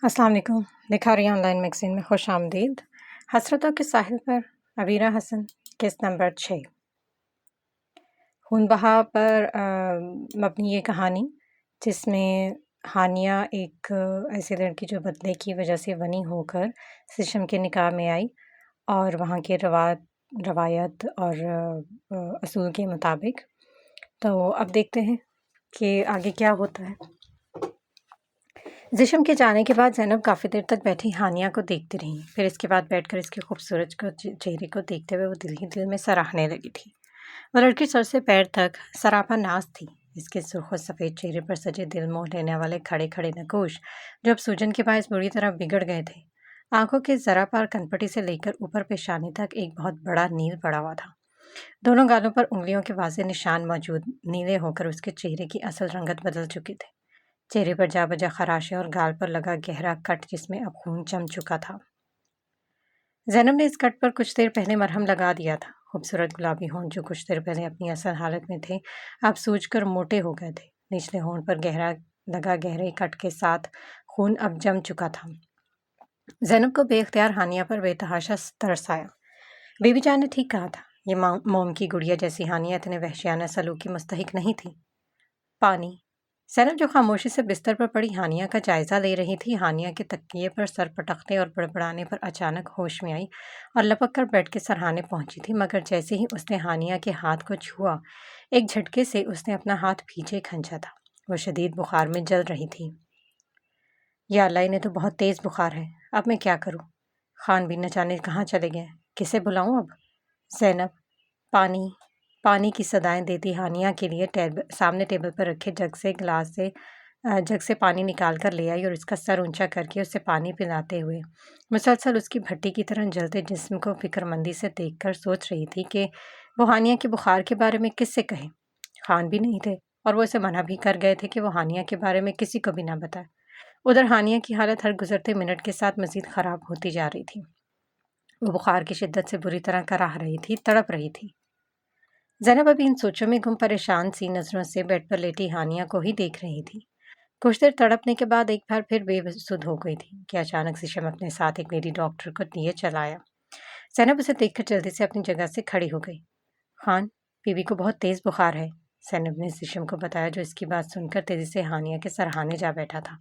السلام علیکم۔ نکھاری on line magazine میں خوش آمدید۔ حسرتوں کے ساحل پر عبیرہ حسن، قسط نمبر 6۔ خون بہا پر مبنی یہ کہانی جس میں ہانیہ ایک ایسی لڑکی جو بدلے کی وجہ سے غنی ہو کر سشم کے نکاح میں آئی اور وہاں کے روایت اور اصول کے مطابق۔ تو اب دیکھتے ہیں کہ آگے کیا ہوتا ہے۔ زشم کے جانے کے بعد زینب کافی دیر تک بیٹھی ہانیہ کو دیکھتی رہی۔ پھر اس کے بعد بیٹھ کر اس کے خوبصورت چہرے کو دیکھتے ہوئے وہ دل ہی دل میں سراہنے لگی تھی۔ وہ لڑکی سر سے پیر تک سراپا ناز تھی۔ اس کے سرخ و سفید چہرے پر سجے دل موہ لینے والے کھڑے کھڑے نقوش جو اب سوجن کے باعث بری طرح بگڑ گئے تھے۔ آنکھوں کے ذرا پار کنپٹی سے لے کر اوپر پیشانی تک ایک بہت بڑا نیل پڑا ہوا تھا۔ دونوں گالوں پر انگلیوں کے واضح نشان موجود، نیلے ہو کر اس کے چہرے کی اصل رنگت بدل چکی تھے۔ چہرے پر جا بجا خراشیں اور گال پر لگا گہرا کٹ جس میں اب خون جم چکا تھا۔ زینب نے اس کٹ پر کچھ دیر پہلے مرہم لگا دیا تھا۔ خوبصورت گلابی ہونٹ جو کچھ دیر پہلے اپنی اصل حالت میں تھے اب سوج کر موٹے ہو گئے تھے۔ نچلے ہونٹ پر لگا گہرے کٹ کے ساتھ خون اب جم چکا تھا۔ زینب کو بے اختیار ہانیہ پر بے تحاشا ترس آیا۔ بی بی جان نے ٹھیک کہا تھا، یہ موم کی گڑیا جیسی ہانیہ اتنے وحشیانہ سلوک کی مستحق نہیں تھی۔ پانی۔ زینب جو خاموشی سے بستر پر پڑی ہانیہ کا جائزہ لے رہی تھی، ہانیہ کے تکیے پر سر پٹکنے اور بڑبڑانے پر اچانک ہوش میں آئی اور لپک کر بیڈ کے سرہانے پہنچی تھی، مگر جیسے ہی اس نے ہانیہ کے ہاتھ کو چھوا، ایک جھٹکے سے اس نے اپنا ہاتھ پیچھے کھینچا تھا۔ وہ شدید بخار میں جل رہی تھی۔ یا اللہ، انہیں تو بہت تیز بخار ہے، اب میں کیا کروں؟ خان بھی نہ جانے کہاں چلے گئے، کسے بلاؤں اب؟ زینب، پانی پانی کی صدائیں دیتی ہانیہ کے لیے سامنے ٹیبل پر رکھے جگ سے پانی نکال کر لے آئی اور اس کا سر اونچا کر کے اسے پانی پلاتے ہوئے مسلسل اس کی بھٹی کی طرح جلتے جسم کو فکر مندی سے دیکھ کر سوچ رہی تھی کہ وہ ہانیہ کے بخار کے بارے میں کس سے کہے۔ خان بھی نہیں تھے اور وہ اسے منع بھی کر گئے تھے کہ وہ ہانیہ کے بارے میں کسی کو بھی نہ بتائے۔ ادھر ہانیہ کی حالت ہر گزرتے منٹ کے ساتھ مزید خراب ہوتی جا رہی تھی۔ وہ بخار کی شدت سے بری طرح کراہ رہی تھی، تڑپ رہی تھی۔ زینب ابھی ان سوچوں میں گم پریشان سی نظروں سے بیڈ پر لیٹی ہانیہ کو ہی دیکھ رہی تھی۔ کچھ دیر تڑپنے کے بعد ایک بار پھر بے سدھ ہو گئی تھی کہ اچانک زشم اپنے ساتھ ایک لیڈی ڈاکٹر کو لیے چلا آیا۔ زینب اسے دیکھ کر جلدی سے اپنی جگہ سے کھڑی ہو گئی۔ خان، بی بی کو بہت تیز بخار ہے، زینب نے زشم کو بتایا، جو اس کی بات سن کر تیزی سے ہانیہ کے سرہانے جا بیٹھا تھا۔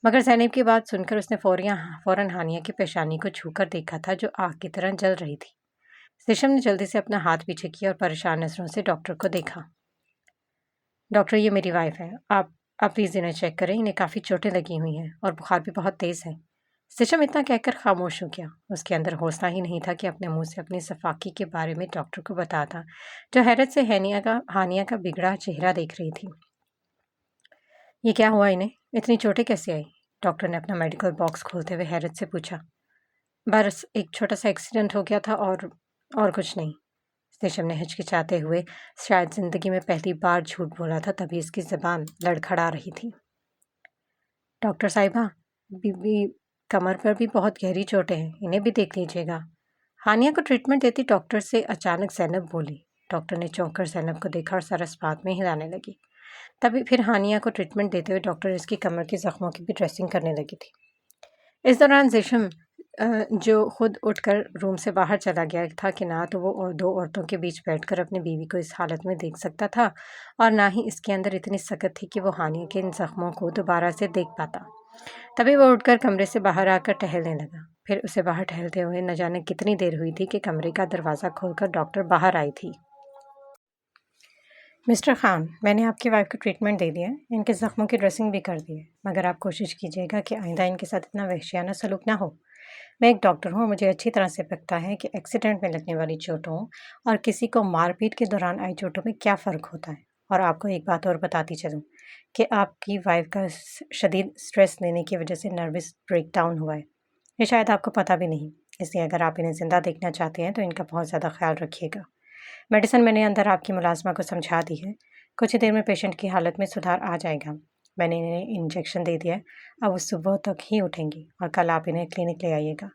مگر زینب کی بات سن کر اس نے فوراً ہانیہ کی پیشانی کو چھو کر دیکھا تھا جو آگ کی طرح جل رہی تھی۔ زشم نے جلدی سے اپنا ہاتھ پیچھے کیا اور پریشان نظروں سے ڈاکٹر کو دیکھا۔ ڈاکٹر، یہ میری وائف ہے، آپ پلیز انہیں چیک کریں، انہیں کافی چوٹیں لگی ہوئی ہیں اور بخار بھی بہت تیز ہے۔ زشم اتنا کہہ کر خاموش ہو گیا۔ اس کے اندر حوصلہ ہی نہیں تھا کہ اپنے منہ سے اپنی صفاقی کے بارے میں ڈاکٹر کو بتاتا، جو حیرت سے ہانیہ کا بگڑا چہرہ دیکھ رہی تھی۔ یہ کیا ہوا انہیں؟ اتنی چوٹیں کیسے آئی؟ ڈاکٹر نے اپنا میڈیکل باکس کھولتے ہوئے حیرت سے پوچھا۔ بس ایک چھوٹا سا ایکسیڈنٹ ہو گیا تھا اور کچھ نہیں۔ زشم نے ہچکچاتے ہوئے شاید زندگی میں پہلی بار جھوٹ بولا تھا، تبھی اس کی زبان لڑکھڑا رہی تھی۔ ڈاکٹر صاحبہ، بی بی کمر پر بھی بہت گہری چوٹیں ہیں، انہیں بھی دیکھ لیجیے گا۔ ہانیہ کو ٹریٹمنٹ دیتی ڈاکٹر سے اچانک زینب بولی۔ ڈاکٹر نے چونک کر زینب کو دیکھا اور سر اس بات میں ہلانے لگی۔ تبھی پھر ہانیہ کو ٹریٹمنٹ دیتے ہوئے ڈاکٹر اس کی کمر کے زخموں کی بھی ڈریسنگ کرنے لگی تھی۔ اس دوران زشم جو خود اٹھ کر روم سے باہر چلا گیا تھا کہ نہ تو وہ دو عورتوں کے بیچ بیٹھ کر اپنی بیوی کو اس حالت میں دیکھ سکتا تھا اور نہ ہی اس کے اندر اتنی سکت تھی کہ وہ ہانیہ کے ان زخموں کو دوبارہ سے دیکھ پاتا۔ تبھی وہ اٹھ کر کمرے سے باہر آ کر ٹہلنے لگا۔ پھر اسے باہر ٹہلتے ہوئے نہ جانے کتنی دیر ہوئی تھی کہ کمرے کا دروازہ کھول کر ڈاکٹر باہر آئی تھی۔ مسٹر خان، میں نے آپ کی وائف کو ٹریٹمنٹ دے دیا ہے، ان کے زخموں کی ڈریسنگ بھی کر دی ہے، مگر آپ کوشش کیجیے گا کہ آئندہ ان کے ساتھ اتنا وحشیانہ سلوک نہ ہو۔ میں ایک ڈاکٹر ہوں، مجھے اچھی طرح سے پتہ ہے کہ ایکسیڈنٹ میں لگنے والی چوٹوں اور کسی کو مار پیٹ کے دوران آئی چوٹوں میں کیا فرق ہوتا ہے۔ اور آپ کو ایک بات اور بتاتی چلوں کہ آپ کی وائف کا شدید سٹریس لینے کی وجہ سے نروس بریک ڈاؤن ہوا ہے۔ یہ شاید آپ کو پتہ بھی نہیں، اس لیے اگر آپ انہیں زندہ دیکھنا چاہتے ہیں تو ان کا بہت زیادہ خیال رکھیے گا۔ میڈیسن میں نے اندر آپ کی ملازمہ کو سمجھا دی ہے، کچھ ہی دیر میں پیشنٹ کی حالت میں سدھار آ جائے گا۔ میں نے انہیں انجیکشن دے دیا ہے، اب وہ صبح تک ہی اٹھیں گی اور کل آپ انہیں کلینک لے آئیے گا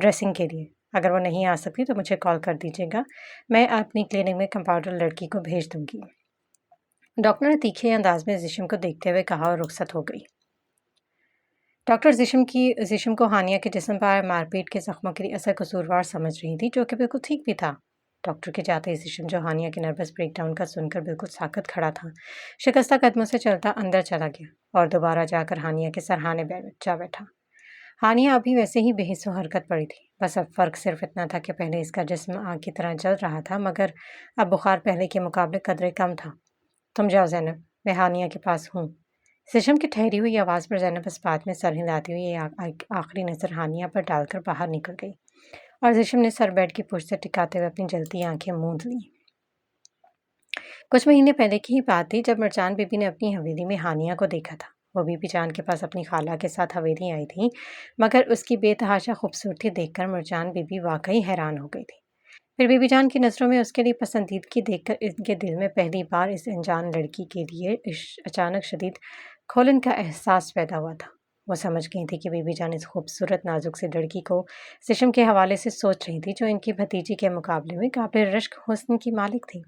ڈریسنگ کے لیے۔ اگر وہ نہیں آ سکتی تو مجھے کال کر دیجیے گا، میں اپنی کلینک میں کمپاؤنڈر لڑکی کو بھیج دوں گی۔ ڈاکٹر نے تیکھے انداز میں زشم کو دیکھتے ہوئے کہا اور رخصت ہو گئی۔ ڈاکٹر زشم کو ہانیہ کے جسم پر مار پیٹ کے زخموں کے لیے اثر قصوروار سمجھ رہی تھی، جو کہ بالکل ٹھیک بھی تھا۔ ڈاکٹر کے جاتے ہی زشم، جو ہانیہ کے نروس بریک ڈاؤن کا سن کر بالکل ساکت کھڑا تھا، شکستہ قدموں سے چلتا اندر چلا گیا اور دوبارہ جا کر ہانیہ کے سرہانے جا بیٹھا۔ ہانیہ ابھی ویسے ہی بے حس و حرکت پڑی تھی، بس اب فرق صرف اتنا تھا کہ پہلے اس کا جسم آگ کی طرح جل رہا تھا، مگر اب بخار پہلے کے مقابلے قدرے کم تھا۔ تم جاؤ زینب، میں ہانیہ کے پاس ہوں۔ زشم کی ٹھہری ہوئی آواز پر زینب اس بات میں سر ہلاتی ہوئی آخری نظر ہانیہ پر ڈال کر باہر نکل گئی، اور زشم نے سر بیڈ کی پشت سے ٹکاتے ہوئے اپنی جلتی آنکھیں موند لیں۔ کچھ مہینے پہلے کی ہی بات تھی جب مرجان بی بی نے اپنی حویلی میں ہانیہ کو دیکھا تھا۔ وہ بی بی جان کے پاس اپنی خالہ کے ساتھ حویلی آئی تھی، مگر اس کی بے تحاشا خوبصورتی دیکھ کر مرجان بی بی واقعی حیران ہو گئی تھی۔ پھر بی بی جان کی نظروں میں اس کے لیے پسندیدگی دیکھ کر ان کے دل میں پہلی بار اس انجان لڑکی کے لیے اچانک شدید کھولن کا احساس پیدا ہوا تھا۔ وہ سمجھ گئی تھی کہ بی بی جان اس خوبصورت نازک سی لڑکی کو زشم کے حوالے سے سوچ رہی تھی، جو ان کی بھتیجی کے مقابلے میں قابل رشک حسن کی مالک تھی۔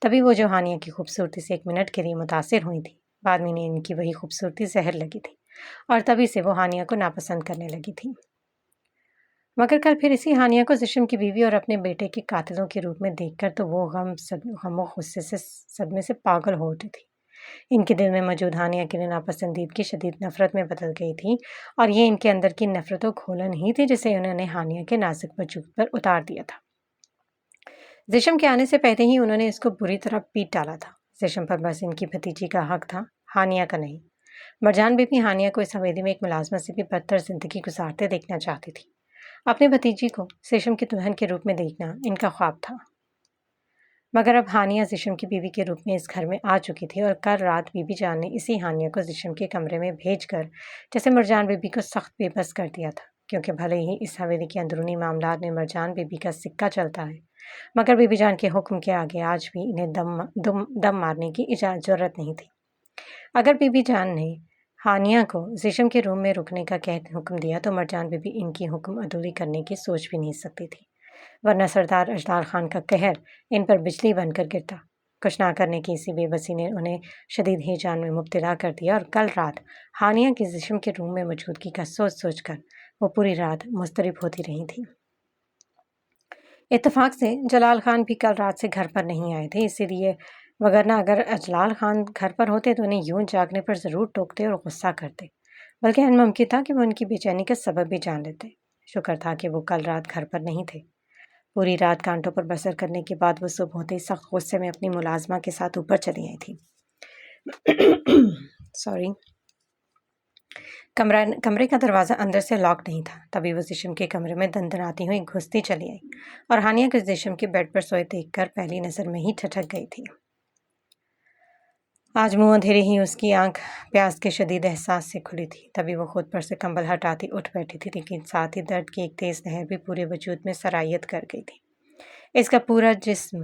تبھی وہ جو ہانیہ کی خوبصورتی سے ایک منٹ کے لیے متاثر ہوئی تھی، بعد میں ان کی وہی خوبصورتی زہر لگی تھی، اور تبھی سے وہ ہانیہ کو ناپسند کرنے لگی تھی۔ مگر کل پھر اسی ہانیہ کو زشم کی بیوی اور اپنے بیٹے کے قاتلوں کے روپ میں دیکھ کر تو وہ غم و غصے سے صدمے سے پاگل ہو اٹھی تھی۔ ان کے دل میں موجود ہانیہ کے لیے ناپسندیدگی شدید نفرت میں بدل گئی تھی، اور یہ ان کے اندر کی نفرت و کھولن ہی تھی جسے انہوں نے ہانیہ کے نازک وجود پر اتار دیا تھا۔ زشم کے آنے سے پہلے ہی انہوں نے اس کو بری طرح پیٹ ڈالا تھا۔ زشم پر بس ان کی بھتیجی کا حق تھا، ہانیہ کا نہیں۔ مرجان بی بی ہانیہ کو اس حویلی میں ایک ملازمت سے بھی بدتر زندگی گزارتے دیکھنا چاہتی تھی۔ اپنی بھتیجی کو زشم کی دلہن کے روپ میں دیکھنا ان کا خواب تھا، مگر اب ہانیہ زشم کی بیوی کے روپ میں اس گھر میں آ چکی تھی، اور کل رات بی بی جان نے اسی ہانیہ کو زشم کے کمرے میں بھیج کر جیسے مرجان بی بی کو سخت بے بس کر دیا تھا، کیونکہ بھلے ہی اس حویلی کے اندرونی معاملات میں مرجان بی بی کا سکہ چلتا ہے، مگر بی بی جان کے حکم کے آگے آج بھی انہیں دم مارنے کی ضرورت نہیں تھی۔ اگر بی بی جان نے ہانیہ کو زشم کے روم میں رکنے کا حکم دیا تو مرجان بی بی ان کی حکم عدولی کرنے کی سوچ بھی نہیں سکتی تھی، ورنہ سردار اجلال خان کا قہر ان پر بجلی بن کر گرتا۔ کچھ نہ کرنے کی اسی بے بسی نے انہیں شدید ہیجان میں مبتلا کر دیا، اور کل رات ہانیہ کی زشم کے روم میں موجودگی کا سوچ کر وہ پوری رات مضطرب ہوتی رہی تھی۔ اتفاق سے جلال خان بھی کل رات سے گھر پر نہیں آئے تھے، اسی لیے وگرنہ اگر اجلال خان گھر پر ہوتے تو انہیں یوں جاگنے پر ضرور ٹوکتے اور غصہ کرتے، بلکہ ان ممکن تھا کہ وہ ان کی بے چینی کا سبب بھی جان لیتے۔ شکر تھا کہ وہ کل رات گھر پر نہیں تھے۔ پوری رات کانٹوں پر بسر کرنے کے بعد وہ صبح ہوتے ہی سخت غصے میں اپنی ملازمہ کے ساتھ اوپر چلی آئی تھی۔ کمرے کا دروازہ اندر سے لاک نہیں تھا، تبھی وہ زشم کے کمرے میں دندناتی ہوئی گھستی چلی آئی، اور ہانیہ کو زشم کے بیڈ پر سوئے دیکھ کر پہلی نظر میں ہی ٹھٹک گئی تھی۔ آج منہ اندھیرے ہی اس کی آنکھ پیاس کے شدید احساس سے کھلی تھی۔ تبھی وہ خود پر سے کمبل ہٹاتی اٹھ بیٹھی تھی، لیکن ساتھ ہی درد کی ایک تیز لہر بھی پورے وجود میں سرایت کر گئی تھی۔ اس کا پورا جسم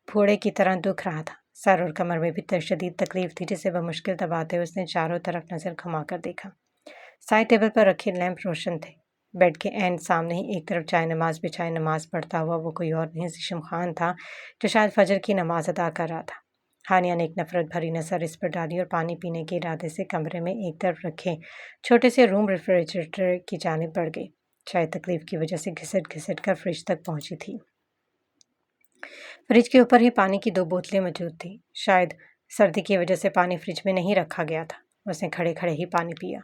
پھوڑے کی طرح دکھ رہا تھا، سر اور کمر میں بھی شدید تکلیف تھی، جسے وہ مشکل دباتے ہوئے اس نے چاروں طرف نظر گھما کر دیکھا۔ سائڈ ٹیبل پر رکھے لیمپ روشن تھے۔ بیڈ کے عین سامنے ہی ایک طرف چائے نماز بچھائے نماز پڑھتا ہوا وہ کوئی اور نہیں زشم خان تھا، جو شاید فجر کی نماز ادا کر رہا تھا۔ ہانیہ نے ایک نفرت بھری نظر اس پر ڈالی اور پانی پینے کے ارادے سے کمرے میں ایک طرف رکھے چھوٹے سے روم ریفریجریٹر کی جانب بڑھ گئی۔ شاید تکلیف کی وجہ سے گھسٹ گھسٹ کر فریج تک پہنچی تھی۔ فریج کے اوپر ہی پانی کی 2 بوتلیں موجود تھیں۔ شاید سردی کی وجہ سے پانی فریج میں نہیں رکھا گیا تھا۔ اس نے کھڑے کھڑے ہی پانی پیا۔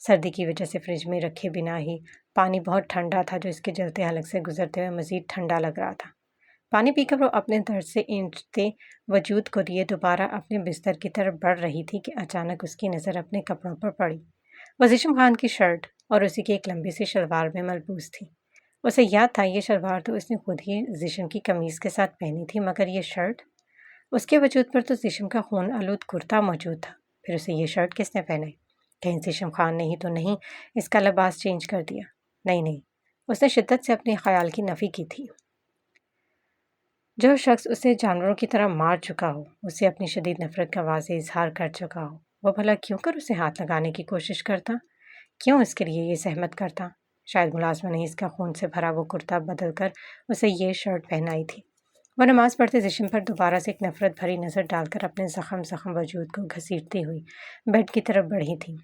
سردی کی وجہ سے فریج میں رکھے بنا ہی پانی بہت ٹھنڈا تھا، جو اس کے جلتے حلق سے گزرتے ہوئے مزید ٹھنڈا لگ رہا تھا۔ پانی پی کر وہ اپنے درد سے اینچتے وجود کو لیے دوبارہ اپنے بستر کی طرف بڑھ رہی تھی کہ اچانک اس کی نظر اپنے کپڑوں پر پڑی۔ وہ زشم خان کی شرٹ اور اسی کی ایک لمبی سی شلوار میں ملبوس تھی۔ اسے یاد تھا یہ شلوار تو اس نے خود ہی زشم کی قمیض کے ساتھ پہنی تھی، مگر یہ شرٹ، اس کے وجود پر تو زشم کا خون آلود کرتا موجود تھا۔ پھر اسے یہ شرٹ کس نے پہنائی؟ کہیں زشم خان نے ہی تو نہیں اس کا لباس چینج کر دیا؟ نہیں، اس نے شدت سے اپنے خیال کی نفی کی تھی۔ جو شخص اسے جانوروں کی طرح مار چکا ہو، اسے اپنی شدید نفرت کا واضح اظہار کر چکا ہو، وہ بھلا کیوں کر اسے ہاتھ لگانے کی کوشش کرتا؟ کیوں اس کے لیے یہ زحمت کرتا؟ شاید ملازمہ نے اس کا خون سے بھرا وہ کرتا بدل کر اسے یہ شرٹ پہنائی تھی۔ وہ نماز پڑھتے زشم پر دوبارہ سے ایک نفرت بھری نظر ڈال کر اپنے زخم وجود کو گھسیٹتی ہوئی بیڈ کی طرف بڑھی تھی۔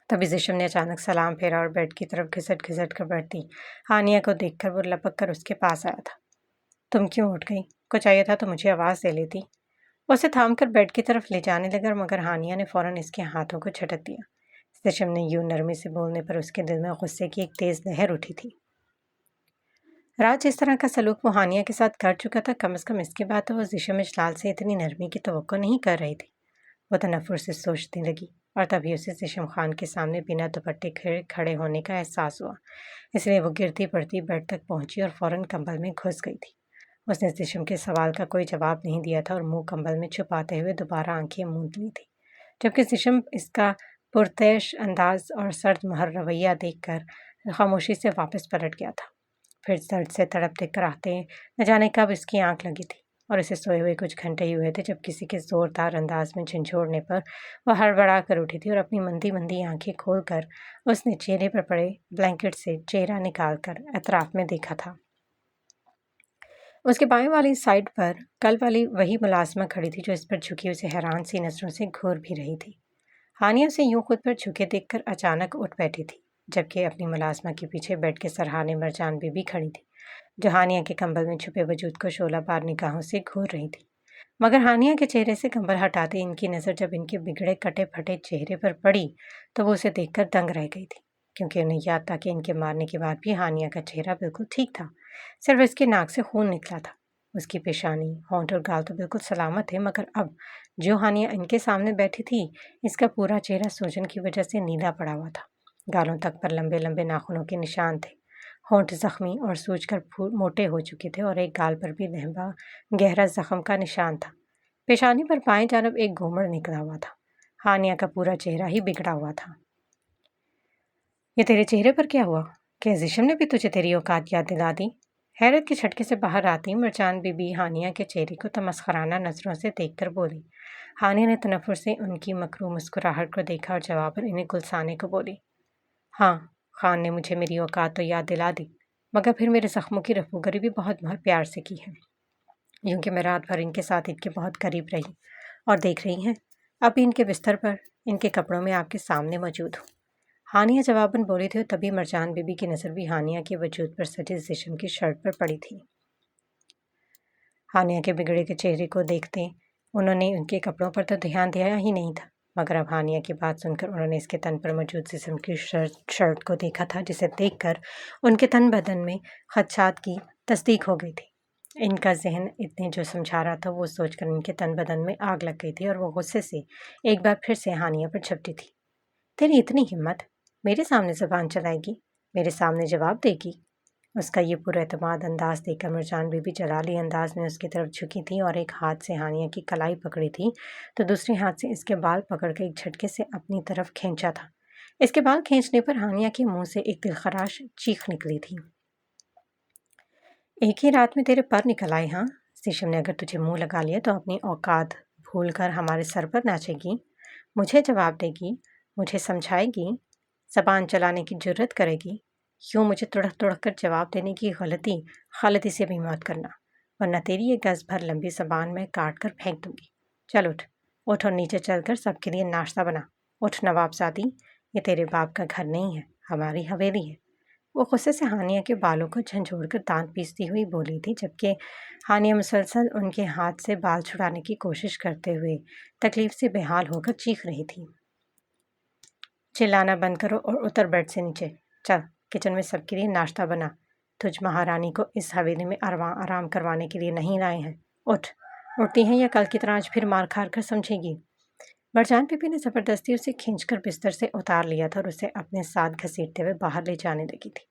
तभी जिशम ने अचानक सलाम फेरा और बेड की तरफ घिसट घिसट कर बैठती हानिया को देखकर वो लपक कर उसके पास आया था। तुम क्यों उठ गई? कुछ चाहिए था तो मुझे आवाज़ दे लेती। वो उसे थाम कर बेड की तरफ ले जाने लगा मगर हानिया ने फौरन इसके हाथों को झटक दिया। जिशम ने यूं नरमी से बोलने पर उसके दिल में गुस्से की एक तेज़ लहर उठी थी। राज इस तरह का सलूक वो हानिया के साथ कर चुका था, कम से कम इसके बाद तो वो जिशम इजलाल से इतनी नरमी की तवक्को नहीं कर रही थी। वो तनफ्फुर से सोचने लगी और तभी उसे जिशम खान के सामने बिना दुपट्टे खड़े होने का एहसास हुआ। इसलिए वो गिरती पड़ती बेड तक पहुंची और फौरन कंबल में घुस गई थी। उसने जिशम के सवाल का कोई जवाब नहीं दिया था और मुंह कंबल में छुपाते हुए दोबारा आंखें मूंद ली थी, जबकि जिशम इसका पुरतैश अंदाज और सर्द महर रवैया देखकर खामोशी से वापस पलट गया था। फिर दर्द से तड़पते कराहते न जाने कब इसकी आंख लगी थी और इसे सोए हुए कुछ घंटे ही हुए थे जब किसी के जोरदार अंदाज में झंझोड़ने पर वह हड़बड़ा कर उठी थी और अपनी मंदी मंदी आंखें खोलकर उसने चेहरे पर पड़े ब्लैंकेट से चेहरा निकालकर अतराफ में देखा था। उसके बाएं वाली साइड पर कल वाली वही मुलाजमा खड़ी थी जो इस पर झुकी उसे हैरान सी नजरों से घूर भी रही थी। हानिया उसे यूं खुद पर झुके देखकर अचानक उठ बैठी थी, जबकि अपनी मुलाजमा के पीछे बेड के सरहाने मरजान बीबी खड़ी थी, जो हानिया के कंबल में छुपे वजूद को शोला बार निगाहों से घूर रही थी। मगर हानिया के चेहरे से कंबल हटाते इनकी नज़र जब इनके बिगड़े कटे फटे चेहरे पर पड़ी तो वो उसे देखकर दंग रह गई थी, क्योंकि उन्हें याद था कि इनके मारने के बाद भी हानिया का चेहरा बिल्कुल ठीक था। सिर्फ इसके नाक से खून निकला था। उसकी पेशानी, होंठ और गाल तो बिल्कुल सलामत थे, मगर अब जो हानिया इनके सामने बैठी थी, इसका पूरा चेहरा सूजन की वजह से नीला पड़ा हुआ था। गालों तक पर लंबे लंबे नाखूनों के निशान थे। होंठ जख्मी और सूजकर मोटे हो चुके थे और एक गाल पर भी लंबा गहरा जख्म का निशान था। पेशानी पर बाएं जानब एक घूमड़ निकला हुआ था। हानिया का पूरा चेहरा ही बिगड़ा हुआ था। ये तेरे चेहरे पर क्या हुआ? क्या जिशम ने भी तुझे तेरी औकात याद दिला दी? हैरत के झटके से बाहर आती मरजान बीबी हानिया के चेहरे को तमस्खराना नजरों से देखकर बोली। हानिया ने तनफ्फुर से उनकी मकरू मुस्कुराहट को देखा और जवाबन इन्हें गुलसाने को बोली। हाँ, खान ने मुझे मेरी औकात तो याद दिला दी, मगर फिर मेरे जख्मों की रफूगरी भी बहुत प्यार से की है, यूं कि मैं रात भर इनके साथ इनके बहुत करीब रही और देख रही हैं, अब भी इनके बिस्तर पर इनके कपड़ों में आपके सामने मौजूद हूँ। हानिया जवाबन बोली थी और तभी मरजान बीबी की नज़र भी हानिया के वजूद पर सजे जिशम की शर्ट पर पड़ी थी। हानिया के बिगड़े के चेहरे को देखते उन्होंने उनके कपड़ों पर तो ध्यान दिया ही नहीं था, मगर अब हानिया की बात सुनकर उन्होंने इसके तन पर मौजूद जिस्म की शर्ट को देखा था, जिसे देखकर उनके तन बदन में खदशात की तस्दीक हो गई थी। इनका जहन इतने जो समझा रहा था वो सोचकर इनके तन बदन में आग लग गई थी और वो गुस्से से एक बार फिर से हानिया पर झपटी थी। तेरी इतनी हिम्मत, मेरे सामने ज़बान चलाएगी, मेरे सामने जवाब देगी? उसका ये पुरएतमाद अंदाज देखकर मरजान बीबी जलाली अंदाज में उसकी तरफ झुकी थी और एक हाथ से हानिया की कलाई पकड़ी थी तो दूसरे हाथ से इसके बाल पकड़कर एक झटके से अपनी तरफ खींचा था। इसके बाल खींचने पर हानिया के मुंह से एक दिलखराश चीख निकली थी। एक ही रात में तेरे पर निकल आए, हाँ? जिशम ने अगर तुझे मुंह लगा लिया तो अपनी औकात भूल कर हमारे सर पर नाचेगी, मुझे जवाब देगी, मुझे समझाएगी, जबान चलाने की जुर्रत करेगी। यूं मुझे तुड़क तुड़क कर जवाब देने की गलती से भी मत करना, वरना तेरी ये गज भर लंबी जबान में काट कर फेंक दूंगी। चल उठ, उठ और नीचे चलकर सबके लिए नाश्ता बना। उठ नवाबजादी, ये तेरे बाप का घर नहीं है, हमारी हवेली है। वो गुस्से से हानिया के बालों को झंझोड़कर दांत पीसती हुई बोली थी, जबकि हानिया मुसलसल उनके हाथ से बाल छुड़ाने की कोशिश करते हुए तकलीफ से बेहाल होकर चीख रही थी। चिल्लाना बंद करो और उतर बेड से नीचे। चल, किचन में सबके लिए नाश्ता बना। तुझ महारानी को इस हवेली में आराम करवाने के लिए नहीं लाए हैं। उठ, उठती हैं या कल की तरह आज फिर मार खार कर समझेगी। मरजान बीबी ने ज़बरदस्ती उसे खींचकर बिस्तर से उतार लिया था और उसे अपने साथ घसीटते हुए बाहर ले जाने लगी थी।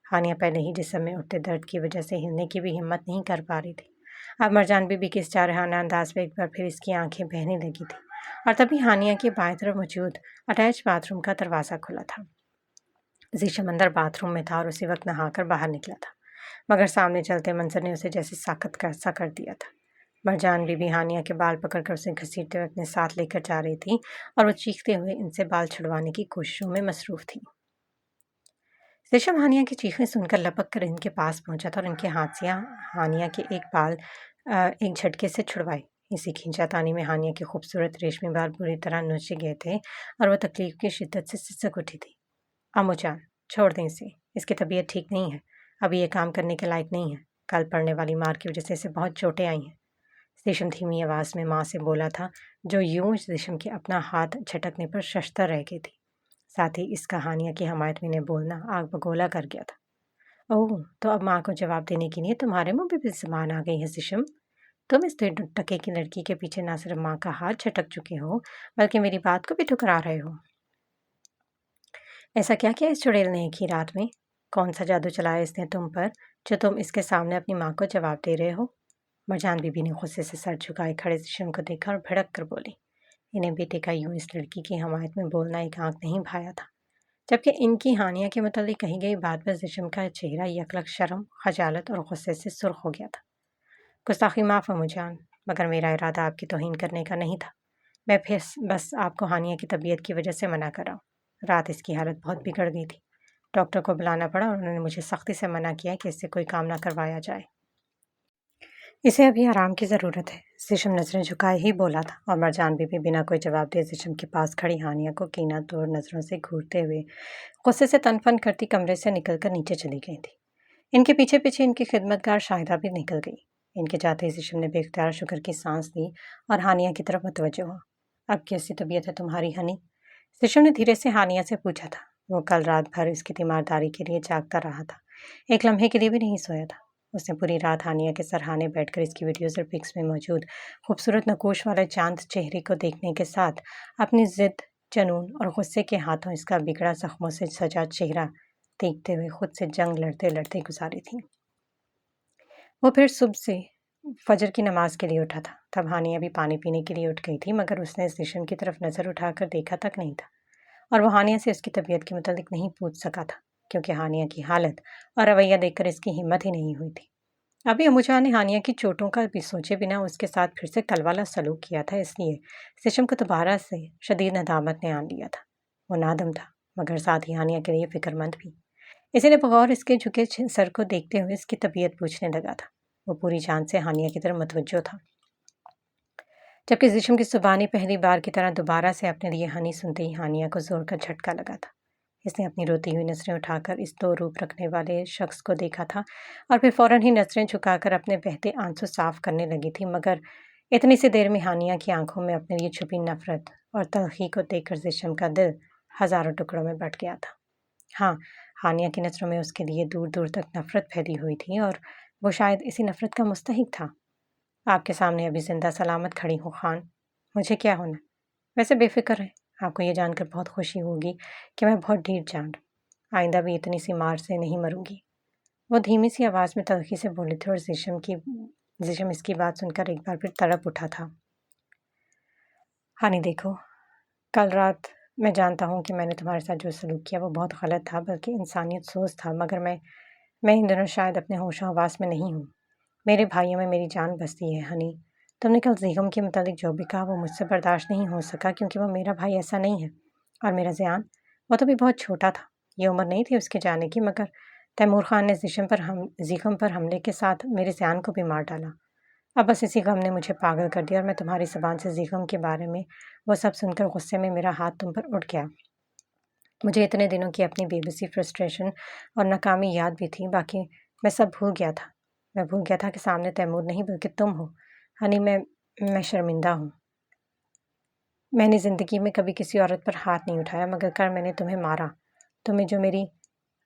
हानिया पहले ही जिस्म में उठते दर्द की वजह से हिलने की भी हिम्मत नहीं कर पा रही थी। अब मरजान बीबी के इस जारहाना अंदाज में एक बार फिर इसकी आंखें बहने लगी थी और तभी हानिया के बाएं तरफ मौजूद अटैच बाथरूम का दरवाज़ा खुला था। जीशम अंदर बाथरूम में था और उसी वक्त नहाकर बाहर निकला था, मगर सामने चलते मंजर ने उसे जैसे साकत सा कर दिया था। मरजान बीबी हानिया के बाल पकड़कर उसे घसीटते हुए अपने साथ लेकर जा रही थी और वो चीखते हुए इनसे बाल छुड़वाने की कोशिशों में मसरूफ थी। जिशम हानिया की चीखें सुनकर लपक कर इनके पास पहुंचा था और इनके हाथ से हानिया के एक बाल एक झटके से छुड़वाए। इसी खींचातानी में हानिया के खूबसूरत रेशमी बाल पूरी तरह नोचे गए थे और वह तकलीफ की शिद्दत से सिसक उठी थी। अम्मू जान, छोड़ दें इसे, इसकी तबीयत ठीक नहीं है, अभी ये काम करने के लायक नहीं है, कल पड़ने वाली मार की वजह से इसे बहुत चोटें आई हैं। रेशम धीमी आवाज़ में माँ से बोला था, जो यूं रेशम के अपना हाथ झटकने पर शशतर रह गई थी। साथ ही इसका हानिया की हमायत में ने बोलना आग बगोला कर गया था। ओह, तो अब माँ को जवाब देने के लिए तुम्हारे मुंह पे भी ज़बान आ गई है रेशम। तुम इस टके की लड़की के पीछे ना सिर्फ माँ का हाथ झटक चुके हो, बल्कि मेरी बात को भी ठुकरा रहे हो। ऐसा क्या किया इस चुड़ैल ने एक ही रात में? कौन सा जादू चलाया इसने तुम पर, जो तुम इसके सामने अपनी माँ को जवाब दे रहे हो? मरजान बीबी ने गुस्से से सर झुकाए खड़े रेशम को देखा और भड़क कर बोली, इन्हें बेटे का यूं इस लड़की की हमायत में बोलना एक आंख नहीं भाया था, जबकि इनकी हानिया के मुतालिक कही गई बात पर रेशम का चेहरा यकलक शर्म, खजालत और गुस्से से सुर्ख हो गया था। गुस्ताखी माफ़ है मुझान, मगर मेरा इरादा आपकी तौहीन करने का नहीं था। मैं फिर बस आपको हानिया की तबीयत की वजह से मना कर रहा हूँ। रात इसकी हालत बहुत बिगड़ गई थी, डॉक्टर को बुलाना पड़ा और उन्होंने मुझे सख्ती से मना किया कि इससे कोई काम ना करवाया जाए। इसे अभी आराम की ज़रूरत है, रेशम नज़रें झुकाए ही बोला था और मरजान बीबी बिना कोई जवाब दिए रेशम के पास खड़ी हानिया को कीना तोड़ नज़रों से घूरते हुए गुस्से से तनफन करती कमरे से निकलकर नीचे चली गई थी। इनके पीछे पीछे इनकी खिदमतगार शाहिदा भी निकल गई। इनके जाते ही रेशम ने बेख्तियार शुक्र की सांस ली और हानिया की तरफ मुतवज्जो हुआ। अब कैसी तबीयत है तुम्हारी हनी? रेशम ने धीरे से हानिया से पूछा था। वो कल रात भर इसकी तीमारदारी के लिए जागता रहा था, एक लम्हे के लिए भी नहीं सोया था। उसने पूरी रात हानिया के सरहाने बैठकर इसकी वीडियोज़ और पिक्स में मौजूद खूबसूरत नकोश वाले चांद चेहरे को देखने के साथ अपनी ज़िद, जुनून और गुस्से के हाथों इसका बिगड़ा जख्मों से सजा चेहरा देखते हुए खुद से जंग लड़ते लड़ते गुजारी थी। वो फिर सुबह से फजर की नमाज के लिए उठा था। तब हानिया भी पानी पीने के लिए उठ गई थी, मगर उसने इस रेशम की तरफ नज़र उठाकर देखा तक नहीं था और वो हानिया से उसकी तबीयत के मुतालिक नहीं पूछ सका था, क्योंकि हानिया की हालत और रवैया देखकर इसकी हिम्मत ही नहीं हुई थी। अभी अम्मूजान ने हानिया की चोटों का भी सोचे बिना उसके साथ फिर से कल वाला सलूक किया था, इसलिए रेशम को दोबारा से शदीद नदामत ने आन लिया था। वो नादम था, मगर साथ ही हानिया के लिए फिक्रमंद भी। इसीलिए बगौर इसके झुके सर को देखते हुए इसकी तबीयत पूछने लगा था। वो पूरी जान से हानिया की तरफ मुतवज्जो था, जबकि रेशम की ज़ुबानी पहली बार की तरह दोबारा से अपने लिए हनी सुनते ही हानिया को जोर का झटका लगा था। इसने अपनी रोती हुई नज़रें उठाकर इस दो रूप रखने वाले शख्स को देखा था और फिर फ़ौरन ही नज़रें झुकाकर अपने बहते आंसू साफ करने लगी थी, मगर इतनी सी देर में हानिया की आंखों में अपने लिए छुपी नफरत और तलखी को देखकर रेशम का दिल हज़ारों टुकड़ों में बट गया था। हाँ, हानिया की नज़रों में उसके लिए दूर दूर तक नफरत फैली हुई थी और वो शायद इसी नफरत का मुस्तहिक था। आपके सामने अभी जिंदा सलामत खड़ी हूँ खान, मुझे क्या होना? वैसे बेफिक्र है, आपको ये जानकर बहुत खुशी होगी कि मैं बहुत ढीठ जान, आइंदा भी इतनी सी मार से नहीं मरूंगी। वो धीमी सी आवाज़ में तलखी से बोली थी और रेशम इसकी बात सुनकर एक बार फिर तड़प उठा था। हानि देखो, कल रात मैं जानता हूँ कि मैंने तुम्हारे साथ जो सलूक किया वो बहुत गलत था, बल्कि इंसानियत सोच था, मगर मैं इन दिनों शायद अपने होशो हवास में नहीं हूँ। मेरे भाइयों में मेरी जान बसती है हनी। तुमने कल ज़ीगम के मुतालिक जो भी कहा वो मुझसे बर्दाश्त नहीं हो सका, क्योंकि वो मेरा भाई ऐसा नहीं है। और मेरा ज़ियान, वो तो भी बहुत छोटा था, ये उम्र नहीं थी उसके जाने की, मगर तैमूर खान ने ज़ीगम पर हमले के साथ मेरे ज़ियान को भी मार डाला। अब बस इसी गम ने मुझे पागल कर दिया और मैं तुम्हारी ज़बान से ज़ीगम के बारे में वो सब सुनकर गुस्से में मेरा हाथ तुम पर उठ गया। मुझे इतने दिनों की अपनी बेबसी, फ्रस्ट्रेशन और नाकामी याद भी थी, बाकी मैं सब भूल गया था। मैं भूल गया था कि सामने तैमूर नहीं बल्कि तुम हो। हनी, मैं शर्मिंदा हूँ। मैंने ज़िंदगी में कभी किसी औरत पर हाथ नहीं उठाया, मगर कल मैंने तुम्हें मारा। तुम्हें जो मेरी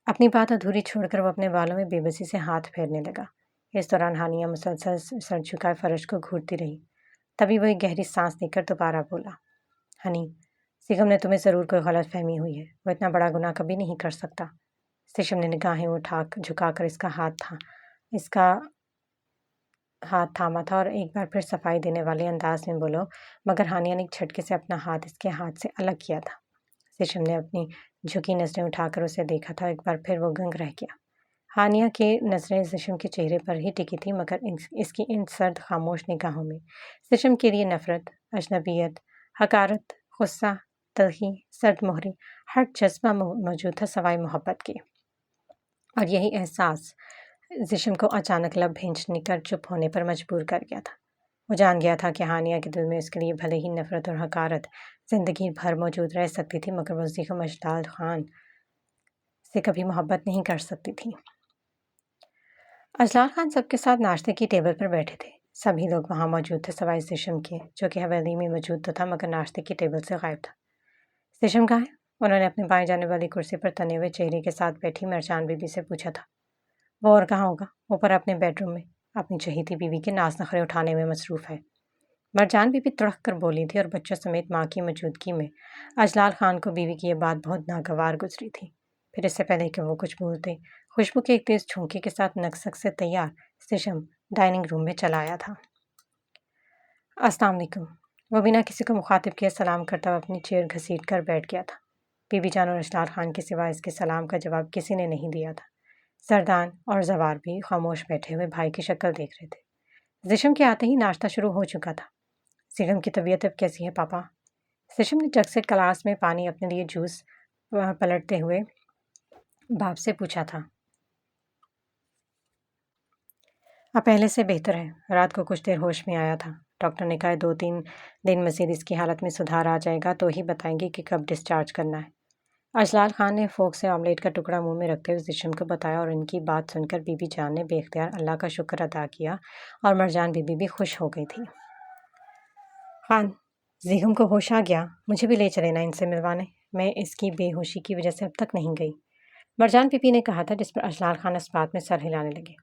अपनी बात अधूरी छोड़कर वो अपने बालों में बेबसी से हाथ फेरने लगा। इस दौरान हानिया मुसलसल सर झुकाए फर्श को घूरती रही। तभी वह एक गहरी सांस लेकर दोबारा बोला, हनी, सिगम ने तुम्हें ज़रूर कोई गलत फहमी हुई है, वो इतना बड़ा गुनाह कभी नहीं कर सकता। सिशम ने निगाहें झुकाकर इसका हाथ थामा था और एक बार फिर सफाई देने वाले अंदाज में बोलो, मगर हानिया ने एक झटके से अपना हाथ इसके हाथ से अलग किया था। सिशम ने अपनी झुकी नज़रें उठाकर उसे देखा था, एक बार फिर वो गंग रह गया। हानिया की नज़रें सिशम के चेहरे पर ही टिकी थी, मगर इसकी इन सर्द खामोश निगाहों में सिशम के लिए नफरत, अजनबियत, हकारत, गुस्सा, तलखी, सर्द मोहरी, हर जज्बा मौजूद था सवाए मोहब्बत के। और यही एहसास जिशम को अचानक लब भींचने कर चुप होने पर मजबूर कर गया था। وہ جان گیا تھا کہ ہانیہ کے دل میں اس کے لیے بھلے ہی نفرت اور حقارت زندگی بھر موجود رہ سکتی تھی، مگر وہ زیغم اجلال خان سے کبھی محبت نہیں کر سکتی تھی۔ اجلال خان سب کے ساتھ ناشتے کی ٹیبل پر بیٹھے تھے۔ سبھی لوگ وہاں موجود تھے سوائے زیشم کے، جو کہ حویلی میں موجود تو تھا مگر ناشتے کی ٹیبل سے غائب تھا۔ زیشم کہاں ہے؟ انہوں نے اپنے بائیں جانے والی کرسی پر تنے ہوئے چہرے کے ساتھ بیٹھی مرجان بی بی سے پوچھا تھا۔ وہ اور کہاں ہوگا؟ اوپر اپنے بیڈ روم میں اپنی چہیتی بیوی کے ناز نخرے اٹھانے میں مصروف ہے۔ مرجان بی بی تڑق کر بولی تھی اور بچوں سمیت ماں کی موجودگی میں اجلال خان کو بیوی کی یہ بات بہت ناگوار گزری تھی۔ پھر اس سے پہلے کہ وہ کچھ بولتے، خوشبو کے ایک تیز جھونکے کے ساتھ نکسک سے تیار زیشم ڈائننگ روم میں چلا آیا تھا۔ السلام علیکم۔ وہ بنا کسی کو مخاطب کیے سلام کرتا ہوا اپنی چیئر گھسیٹ کر بیٹھ گیا تھا۔ بی بی جان اور اجلال خان کے سوا اس کے سلام کا جواب کسی نے نہیں دیا تھا۔ زردان اور زوار بھی خاموش بیٹھے ہوئے بھائی کی شکل دیکھ رہے تھے۔ زیشم کے آتے ہی ناشتہ شروع ہو چکا تھا۔ زیغم کی طبیعت اب کیسی ہے پاپا؟ زیشم نے جگ سے گلاس میں پانی اپنے لیے جوس پلٹتے ہوئے باپ سے پوچھا تھا۔ اب پہلے سے بہتر ہے، رات کو کچھ دیر ہوش میں آیا تھا۔ ڈاکٹر نے کہا 2-3 دن مزید اس کی حالت میں سدھار آ جائے گا تو ہی بتائیں گے کہ کب ڈسچارج کرنا ہے۔ اجلال خان نے فوک سے آملیٹ کا ٹکڑا منہ میں رکھتے ہوئے زیشم کو بتایا اور ان کی بات سن کر بی بی جان نے بے اختیار اللہ کا شکر ادا کیا اور مرجان بی بی بھی خوش ہو گئی تھی۔ خان، زیغم کو ہوش آ گیا، مجھے بھی لے چلے نا ان سے ملوانے، میں اس کی بے ہوشی کی وجہ سے اب تک نہیں گئی، مرجان بی بی نے کہا تھا، جس پر اجلال خان اس بات میں سر ہلانے لگے۔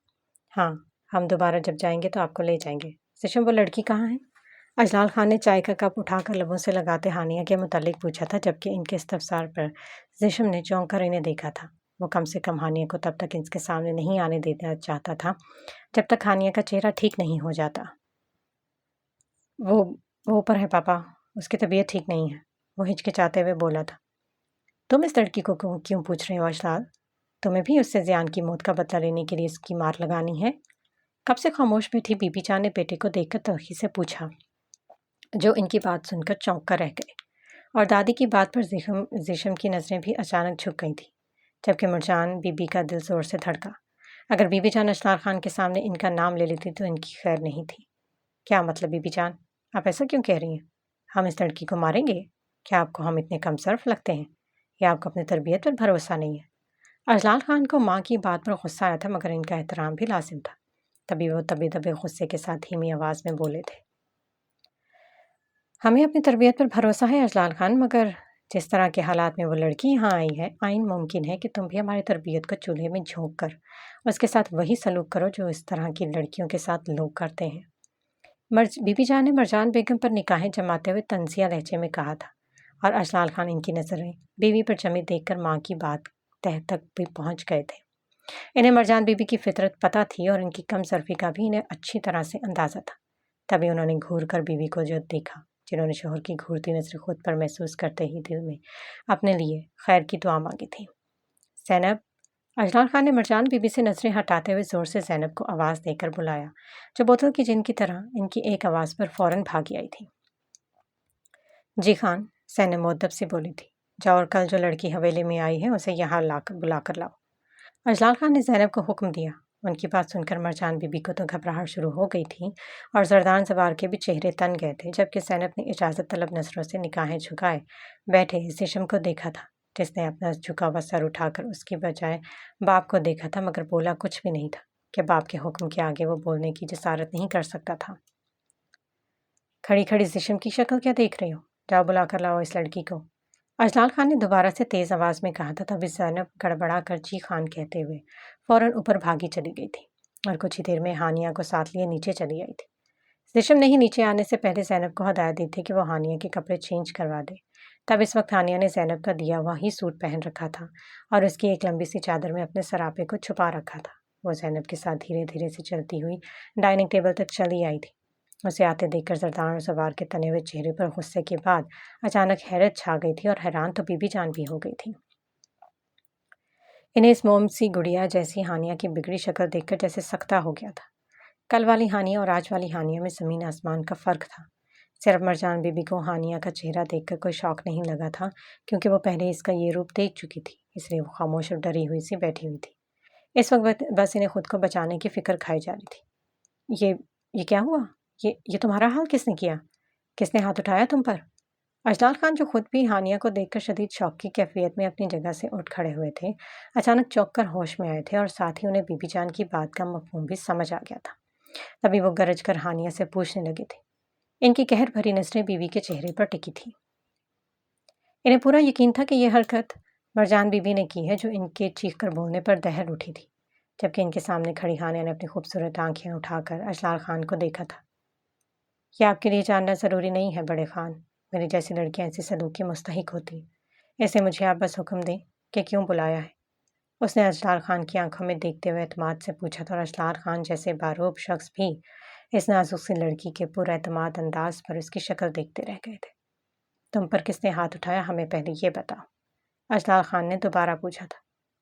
ہاں، ہم دوبارہ جب جائیں گے تو آپ کو لے جائیں گے۔ زیشم، وہ لڑکی کہاں ہے؟ اجلال خان نے چائے کا کپ اٹھا کر لبوں سے لگاتے ہانیہ کے متعلق پوچھا تھا، جبکہ ان کے استفسار پر زیشم نے چونک کر انہیں دیکھا تھا۔ وہ کم سے کم ہانیہ کو تب تک ان کے سامنے نہیں آنے دینا چاہتا تھا جب تک ہانیہ کا چہرہ ٹھیک نہیں ہو جاتا۔ وہ اوپر ہے پاپا، اس کی طبیعت ٹھیک نہیں ہے، وہ ہچکچاتے ہوئے بولا تھا۔ تم اس لڑکی کو کیوں پوچھ رہے ہو اجلال؟ تمہیں بھی اس سے زیان کی موت کا بدلہ لینے کے لیے اس کی مار لگانی ہے؟ کب سے خاموش بیٹھی بی بی جان نے بیٹے کو دیکھ کر تلخی سے پوچھا، جو ان کی بات سن کر چونک کر رہ گئے، اور دادی کی بات پر زیشم کی نظریں بھی اچانک جھک گئی تھیں، جبکہ مرجان بی بی کا دل زور سے دھڑکا۔ اگر بی بی جان اجلال خان کے سامنے ان کا نام لے لیتی تو ان کی خیر نہیں تھی۔ کیا مطلب بی بی جان؟ آپ ایسا کیوں کہہ رہی ہیں؟ ہم اس لڑکی کو ماریں گے؟ کیا آپ کو ہم اتنے کم صرف لگتے ہیں یا آپ کو اپنی تربیت پر بھروسہ نہیں ہے؟ اجلال خان کو ماں کی بات پر غصہ آیا تھا مگر ان کا احترام بھی لازم تھا، تبھی وہ دبے غصے کے ساتھ دھیمی آواز میں بولے تھے۔ ہمیں اپنی تربیت پر بھروسہ ہے اجلال خان، مگر جس طرح کے حالات میں وہ لڑکی یہاں آئی ہے، آئین ممکن ہے کہ تم بھی ہماری تربیت کو چولہے میں جھونک کر اس کے ساتھ وہی سلوک کرو جو اس طرح کی لڑکیوں کے ساتھ لوگ کرتے ہیں۔ بی بی جان نے مرجان بیگم پر نگاہیں جماتے ہوئے طنزیہ لہجے میں کہا تھا، اور اجلال خان ان کی نظریں بیوی پر جمی دیکھ کر ماں کی بات تہ تک بھی پہنچ گئے تھے۔ انہیں مرجان بی بی کی فطرت پتہ تھی اور ان کی کم صرفی کا بھی انہیں اچھی طرح سے اندازہ تھا، تبھی انہوں نے گھور کر بیوی کو جو دیکھا، جنہوں نے شوہر کی گھورتی نظر خود پر محسوس کرتے ہی دل میں اپنے لیے خیر کی دعا مانگی تھی۔ زینب، اجلال خان نے مرجان بی بی سے نظریں ہٹاتے ہوئے زور سے زینب کو آواز دے کر بلایا، جو بوتل کی جن کی طرح ان کی ایک آواز پر فوراً بھاگی آئی تھی۔ جی خان، زینب مؤدب سے بولی تھی، جاؤ اور کل جو لڑکی حویلے میں آئی ہے اسے یہاں بلا کر لاؤ۔ اجلال خان نے زینب کو حکم دیا۔ ان کی بات سن کر مرجان بی بی کو تو گھبراہٹ شروع ہو گئی تھی اور زردان زوار کے بھی چہرے تن گئے تھے، جبکہ زینب نے اجازت طلب نظروں سے نگاہیں جھکائے بیٹھے زیشم کو دیکھا تھا، جس نے اپنا جھکا ہوا سر اٹھا کر اس کی بجائے باپ کو دیکھا تھا، مگر بولا کچھ بھی نہیں تھا کہ باپ کے حکم کے آگے وہ بولنے کی جسارت نہیں کر سکتا تھا۔ کھڑی کھڑی زیشم کی شکل کیا دیکھ رہے ہو؟ جاؤ بلا کر لاؤ اس لڑکی کو، اجلال خان نے دوبارہ سے تیز آواز میں کہا تھا، تبھی زینب گڑبڑا کر جی خان کہتے ہوئے فوراً اوپر بھاگی چلی گئی تھی اور کچھ ہی دیر میں ہانیہ کو ساتھ لیے نیچے چلی آئی تھی۔ زیشم نے ہی نیچے آنے سے پہلے زینب کو ہدایت دی تھی کہ وہ ہانیہ کے کپڑے چینج کروا دے۔ تب اس وقت ہانیہ نے زینب کا دیا ہوا ہی سوٹ پہن رکھا تھا اور اس کی ایک لمبی سی چادر میں اپنے سراپے کو چھپا رکھا تھا۔ وہ زینب کے ساتھ دھیرے دھیرے سے چلتی ہوئی ڈائننگ ٹیبل تک چلی آئی تھی۔ اسے آتے دیکھ کر زردان اور زوار کے تنے ہوئے چہرے پر غصے کے بعد اچانک حیرت چھا گئی تھی، اور حیران تو بی بی جان بھی ہو گئی تھی۔ انہیں اس موم سی گڑیا جیسی ہانیہ کی بگڑی شکل دیکھ کر جیسے سکتہ ہو گیا تھا۔ کل والی ہانیہ اور آج والی ہانیہ میں زمین آسمان کا فرق تھا۔ صرف مرجان بی بی کو ہانیہ کا چہرہ دیکھ کر کوئی شوق نہیں لگا تھا، کیونکہ وہ پہلے اس کا یہ روپ دیکھ چکی تھی، اس لیے وہ خاموش اور ڈری ہوئی سی بیٹھی ہوئی تھی۔ اس وقت بس انہیں خود کو بچانے کی فکر کھائی جا رہی تھی۔ یہ کیا ہوا؟ یہ تمہارا حال کس نے کیا؟ کس نے ہاتھ اٹھایا تم پر؟ اجلال خان جو خود بھی ہانیہ کو دیکھ کر شدید شوق کی کیفیت میں اپنی جگہ سے اٹھ کھڑے ہوئے تھے، اچانک چونک کر ہوش میں آئے تھے اور ساتھ ہی انہیں بی بی جان کی بات کا مفہوم بھی سمجھ آ گیا تھا۔ تبھی وہ گرج کر ہانیہ سے پوچھنے لگے تھے۔ ان کی قہر بھری نظریں بیوی کے چہرے پر ٹکی تھیں۔ انہیں پورا یقین تھا کہ یہ حرکت مرجان بی بی نے کی ہے جو ان کے چیخ کر بولنے پر دہل اٹھی تھی، جبکہ ان کے سامنے کھڑی ہانیہ نے اپنی خوبصورت آنکھیں اٹھا کر اجلال خان کو دیکھا تھا۔ یہ آپ کے لیے جاننا ضروری نہیں ہے بڑے خان، میری جیسی لڑکیاں ایسی سلوک کی مستحق ہوتی، ایسے مجھے آپ بس حکم دیں کہ کیوں بلایا ہے؟ اس نے اجلال خان کی آنکھوں میں دیکھتے ہوئے اعتماد سے پوچھا تھا، اور اجلال خان جیسے باروب شخص بھی اس نازک سی لڑکی کے پر اعتماد انداز پر اس کی شکل دیکھتے رہ گئے تھے۔ تم پر کس نے ہاتھ اٹھایا، ہمیں پہلے یہ بتاؤ، اجلال خان نے دوبارہ پوچھا تھا۔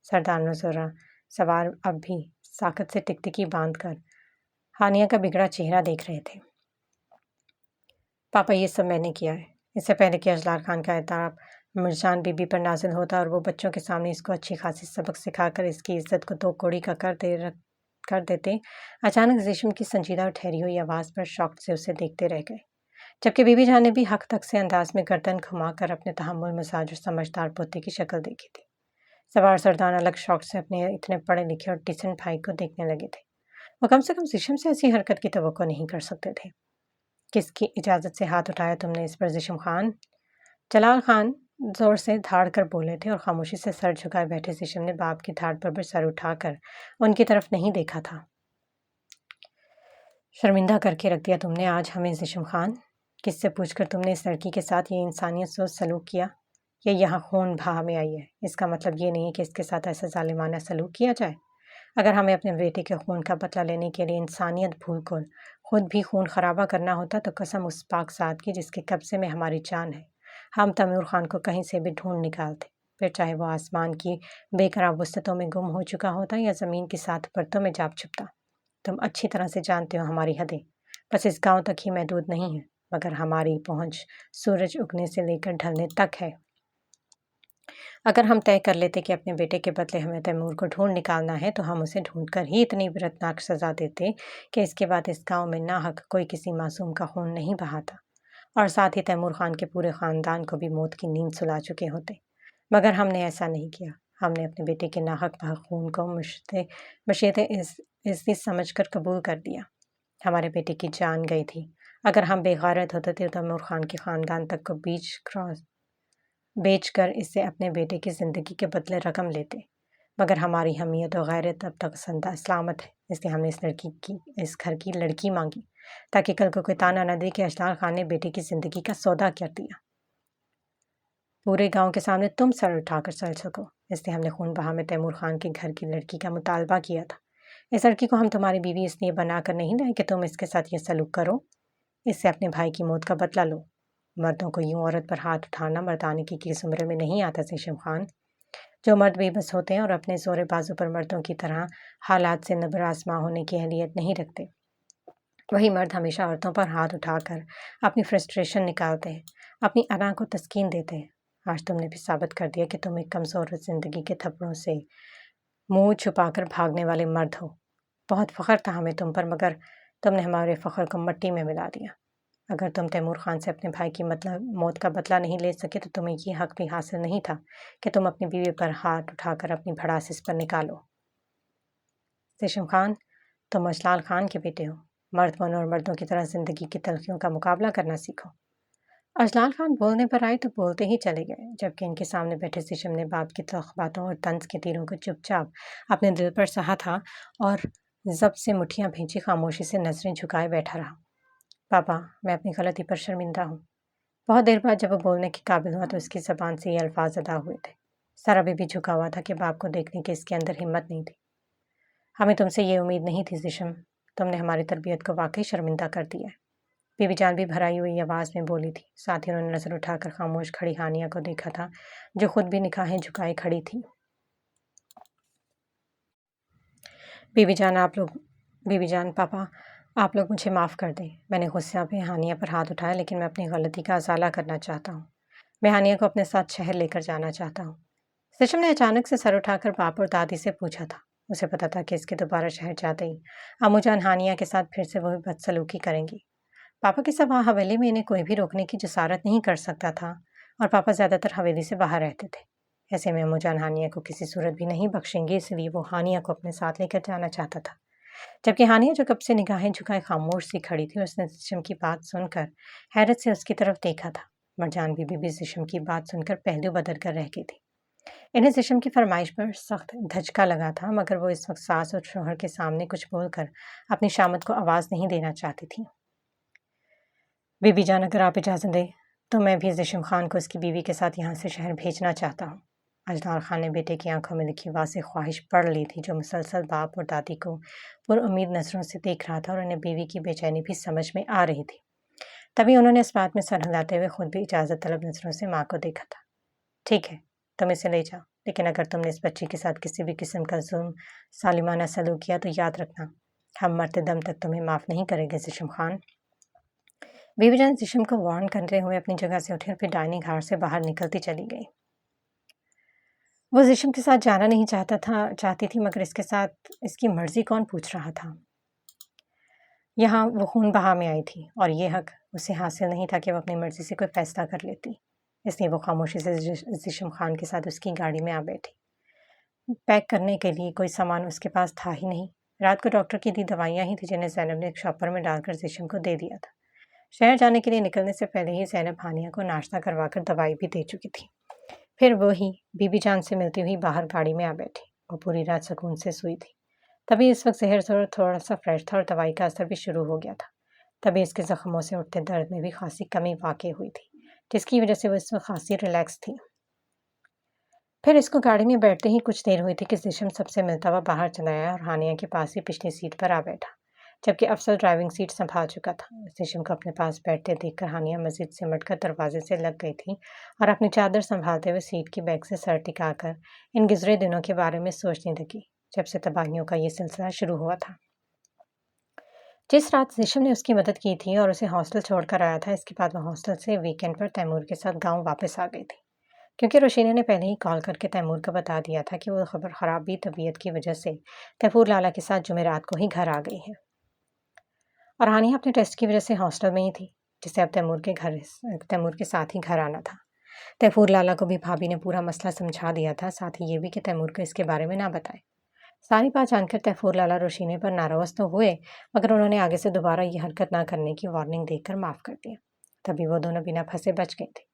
سردار نذرا سوار اب بھی ساکت سے ٹکٹکی باندھ کر ہانیہ کا بگڑا چہرہ دیکھ رہے تھے۔ پاپا، یہ سب میں نے کیا ہے۔ اس سے پہلے کہ اجلال خان کا اعتراف مرجان بی بی پر نازل ہوتا اور وہ بچوں کے سامنے اس کو اچھی خاصی سبق سکھا کر اس کی عزت کو دو کوڑی کا کر دیتے، اچانک زیشم کی سنجیدہ اور ٹھہری ہوئی آواز پر شوق سے اسے دیکھتے رہ گئے، جبکہ بی بی جان نے بھی حق تک سے انداز میں گردن گھما کر اپنے تحمل مزاج اور سمجھدار پوتے کی شکل دیکھی تھی۔ سوار سردار الگ شوق سے اپنے اتنے پڑھے لکھے اور ڈیسنٹ بھائی کو دیکھنے لگے تھے۔ وہ کم سے کم زیشم سے ایسی حرکت کی توقع نہیں کر سکتے تھے۔ کس کی اجازت سے ہاتھ اٹھایا تم نے اس پر زیشم خان؟ جلال خان زور سے دھاڑ کر بولے تھے اور خاموشی سے سر جھکائے بیٹھے زیشم نے باپ کی دھاڑ پر بھی سر اٹھا کر ان کی طرف نہیں دیکھا تھا۔ شرمندہ کر کے رکھ دیا تم نے آج ہمیں زیشم خان۔ کس سے پوچھ کر تم نے اس لڑکی کے ساتھ یہ انسانیت سوچ سلوک کیا؟ یہ یہاں خون بہا میں آئی ہے، اس کا مطلب یہ نہیں کہ اس کے ساتھ ایسا ظالمانہ سلوک کیا جائے۔ اگر ہمیں اپنے بیٹے کے خون کا بدلہ لینے کے لیے انسانیت بھول کر خود بھی خون خرابہ کرنا ہوتا تو قسم اس پاک ذات کی جس کے قبضے میں ہماری جان ہے، ہم تیمور خان کو کہیں سے بھی ڈھونڈ نکالتے، پھر چاہے وہ آسمان کی بے قرار وسعتوں میں گم ہو چکا ہوتا یا زمین کی 7 پرتوں میں جا چھپتا۔ تم اچھی طرح سے جانتے ہو ہماری حدیں بس اس گاؤں تک ہی محدود نہیں ہیں، مگر ہماری پہنچ سورج اگنے سے لے کر ڈھلنے تک ہے۔ اگر ہم طے کر لیتے کہ اپنے بیٹے کے بدلے ہمیں تیمور کو ڈھونڈ نکالنا ہے تو ہم اسے ڈھونڈ کر ہی اتنی عبرتناک سزا دیتے کہ اس کے بعد اس گاؤں میں ناحق کوئی کسی معصوم کا خون نہیں بہاتا، اور ساتھ ہی تیمور خان کے پورے خاندان کو بھی موت کی نیند سلا چکے ہوتے، مگر ہم نے ایسا نہیں کیا۔ ہم نے اپنے بیٹے کے ناحق بہا خون کو مشیط عزت سمجھ کر قبول کر دیا۔ ہمارے بیٹے کی جان گئی تھی، اگر ہم بے غیرت ہوتے تو تیمور خان کے خاندان تک کو بیچ کر اس سے اپنے بیٹے کی زندگی کے بدلے رقم لیتے، مگر ہماری حمیت و غیرت اب تک سلامت ہے، اس لیے ہم نے اس گھر کی لڑکی مانگی تاکہ کل کو کوئی تانا نہ دے کہ اجلال خان نے بیٹے کی زندگی کا سودا کر دیا۔ پورے گاؤں کے سامنے تم سر اٹھا کر چل سکو، اس لیے ہم نے خون بہا میں تیمور خان کے گھر کی لڑکی کا مطالبہ کیا تھا۔ اس لڑکی کو ہم تمہاری بیوی اس لیے بنا کر نہیں لائے کہ تم اس کے ساتھ یہ سلوک کرو، اس سے اپنے بھائی کی موت کا بدلہ لو۔ مردوں کو یوں عورت پر ہاتھ اٹھانا مردانگی کی کس عمر میں نہیں آتا زیشم خان۔ جو مرد بے بس ہوتے ہیں اور اپنے زور بازو پر مردوں کی طرح حالات سے نبر آسماں ہونے کی اہلیت نہیں رکھتے، وہی مرد ہمیشہ عورتوں پر ہاتھ اٹھا کر اپنی فرسٹریشن نکالتے ہیں، اپنی انا کو تسکین دیتے ہیں۔ آج تم نے بھی ثابت کر دیا کہ تم ایک کمزور زندگی کے تھپڑوں سے منہ چھپا کر بھاگنے والے مرد ہو۔ بہت فخر تھا ہمیں تم پر، مگر تم نے ہمارے فخر کو مٹی میں ملا دیا۔ اگر تم تیمور خان سے اپنے بھائی کی موت کا بدلہ نہیں لے سکے تو تمہیں یہ حق بھی حاصل نہیں تھا کہ تم اپنی بیوی پر ہاتھ اٹھا کر اپنی بھڑاس اس پر نکالو۔ زیشم خان، تم اجلال خان کے بیٹے ہو، مرد بنو اور مردوں کی طرح زندگی کی تلخیوں کا مقابلہ کرنا سیکھو۔ اجلال خان بولنے پر آئے تو بولتے ہی چلے گئے، جبکہ ان کے سامنے بیٹھے زیشم نے باپ کی تلخ باتوں اور طنز کے تیروں کو چپ چاپ اپنے دل پر سہا تھا اور ضبط سے مٹھیاں بھینچی خاموشی سے نظریں جھکائے بیٹھا رہا۔ پاپا، میں اپنی غلطی پر شرمندہ ہوں۔ بہت دیر بعد جب وہ بولنے کے قابل ہوا تو اس کی زبان سے یہ الفاظ ادا ہوئے تھے۔ سر ابھی بھی جھکا ہوا تھا کہ باپ کو دیکھنے کی اس کے اندر ہمت نہیں تھی۔ ہمیں تم سے یہ امید نہیں تھی زیشم، تم نے ہماری تربیت کو واقعی شرمندہ کر دیا ہے۔ بی بی جان بھی بھرائی ہوئی آواز میں بولی تھی، ساتھ ہی انہوں نے نظر اٹھا کر خاموش کھڑی ہانیہ کو دیکھا تھا جو خود بھی نگاہیں جھکائے کھڑی تھی۔ بی بی جان، پاپا، آپ لوگ مجھے معاف کر دیں۔ میں نے غصے میں ہانیہ پر ہاتھ اٹھایا، لیکن میں اپنی غلطی کا ازالہ کرنا چاہتا ہوں۔ میں ہانیہ کو اپنے ساتھ شہر لے کر جانا چاہتا ہوں۔ زیشم نے اچانک سے سر اٹھا کر باپ اور دادی سے پوچھا تھا۔ اسے پتا تھا کہ اس کے دوبارہ شہر جاتے ہی امو جان ہانیہ کے ساتھ پھر سے وہی بدسلوکی کریں گی۔ पापा के सिवा हवेली में इन्हें कोई भी रोकने की जसारत नहीं कर सकता था और पापा ज़्यादातर हवेली से बाहर रहते थे। ऐसे में अम्मूजान हानिया को किसी सूरत भी नहीं बख्शेंगी, इसलिए वो हानिया को अपने साथ लेकर जाना चाहता था। जबकि हानिया जो कब से निगाहें झुकाए खामोश सी खड़ी थी, उसने जिस्म की बात सुनकर हैरत से उसकी तरफ देखा था। मरजान बीबी भी जिस्म की बात सुनकर पहलू बदल कर रह गई थी। इन्हें जिस्म की फरमाइश पर सख्त धचका लगा था, मगर वो इस वक्त सास और शोहर के सामने कुछ बोलकर अपनी शामत को आवाज़ नहीं देना चाहती थी। बीबी जान, अगर आप इजाज़त दें तो मैं भी जिस्म खान को उसकी बीवी के साथ यहाँ से शहर भेजना चाहता हूँ। अजनार खान ने बेटे की आंखों में लिखी वाज़ेह ख्वाहिश पढ़ ली थी, जो मुसलसल बाप और दादी को पुरउम्मीद नज़रों से देख रहा था, और उन्हें बीवी की बेचैनी भी समझ में आ रही थी। तभी उन्होंने इस बात में सर हिलाते हुए खुद भी इजाज़त तलब नज़रों से माँ को देखा था। ठीक है, तुम इसे ले जाओ, लेकिन अगर तुमने इस बच्ची के साथ किसी भी किस्म का जुल्म सालिमाना सलूक किया तो याद रखना, हम मरते दम तक तुम्हें माफ़ नहीं करेंगे जिस्म खान। बीवी जान जिस्म को वार्न करते हुए अपनी जगह से उठी और फिर डाइनिंग हाल से बाहर निकलती चली गई। वो जिस्म के साथ जाना नहीं चाहती थी, मगर इसके साथ इसकी मर्जी कौन पूछ रहा था। यहाँ वो खून बहा में आई थी और ये हक उसे हासिल नहीं था कि वो अपनी मर्जी से कोई फैसला कर लेती। इसलिए वो खामोशी से जिस्म खान के साथ उसकी गाड़ी में आ बैठी। पैक करने के लिए कोई सामान उसके पास था ही नहीं। रात को डॉक्टर की दी दवाइयाँ ही थी, जिन्हें ज़ैनब ने एक शॉपर में डालकर जिस्म को दे दिया था। शहर जाने के लिए निकलने से पहले ही ज़ैनब हानिया को नाश्ता करवाकर दवाई भी दे चुकी थी। फिर वो ही बीबी जान से मिलती हुई बाहर गाड़ी में आ बैठी। वो पूरी रात सुकून से सोई थी। तभी इस वक्त जहर थोड़ा सा फ्रेश था और दवाई का असर भी शुरू हो गया था। तभी इसके ज़ख्मों से उठते दर्द में भी खासी कमी वाक़ई हुई थी, जिसकी वजह से वो इस वक्त खासी रिलैक्स थी। फिर इसको गाड़ी में बैठते ही कुछ देर हुई थी कि जिस्म सबसे मिलता हुआ बाहर चला आया और हानिया के पास ही पिछली सीट पर आ बैठा, जबकि अफसल ड्राइविंग सीट संभाल चुका था। जिस्म को अपने पास बैठते देखकर हानिया मस्जिद सिमटकर दरवाजे से लग गई थी और अपनी चादर संभालते हुए सीट की बैग से सर टिकाकर इन गुजरे दिनों के बारे में सोचने लगी, जब से तबाहियों का ये सिलसिला शुरू हुआ था। जिस रात जिस्म ने उसकी मदद की थी और उसे हॉस्टल छोड़कर आया था, इसके बाद वह हॉस्टल से वीकेंड पर तैमूर के साथ गांव वापस आ गई थी, क्योंकि रोशीना ने पहले ही कॉल करके तैमूर को बता दिया था कि वो खबर ख़राबी तबीयत की वजह से तैफूर लाला के साथ जुमेरात को ही घर आ गई है और हानिया अपने टेस्ट की वजह से हॉस्टल में ही थी, जिसे अब तैमूर के साथ ही घर आना था। तैफूर लाला को भी भाभी ने पूरा मसला समझा दिया था, साथ ही ये भी कि तैमूर को इसके बारे में ना बताए। सारी बात जानकर तैफूर लाला रोशीने पर नाराज़ तो हुए, मगर उन्होंने आगे से दोबारा ये हरकत ना करने की वार्निंग देकर माफ़ कर दिया। तभी वो दोनों बिना फंसे बच गए थे।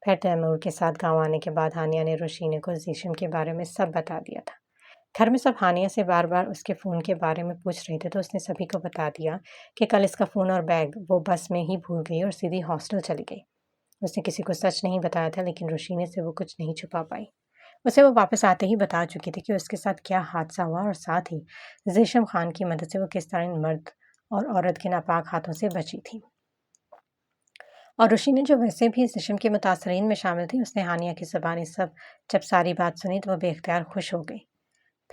फिर तैमूर के साथ गांव आने के बाद हानिया ने रोशीने को जिस्म के बारे में सब बता दिया था। घर में सब हानिया से बार बार उसके फ़ोन के बारे में पूछ रहे थे, तो उसने सभी को बता दिया कि कल इसका फ़ोन और बैग वो बस में ही भूल गई और सीधी हॉस्टल चली गई। उसने किसी को सच नहीं बताया था, लेकिन रोशीने से वो कुछ नहीं छुपा पाई। उसे वो वापस आते ही बता चुकी थी कि उसके साथ क्या हादसा हुआ और साथ ही जिस्म खान की मदद से वो किस तरह इन मर्द और औरत के नापाक हाथों से बची थी। और रोशीने जो वैसे भी जिस्म के मुतासरीन में शामिल थी, उसने हानिया की ज़बानी सब जब सारी बात सुनी तो वह बेख्तियार खुश हो गई।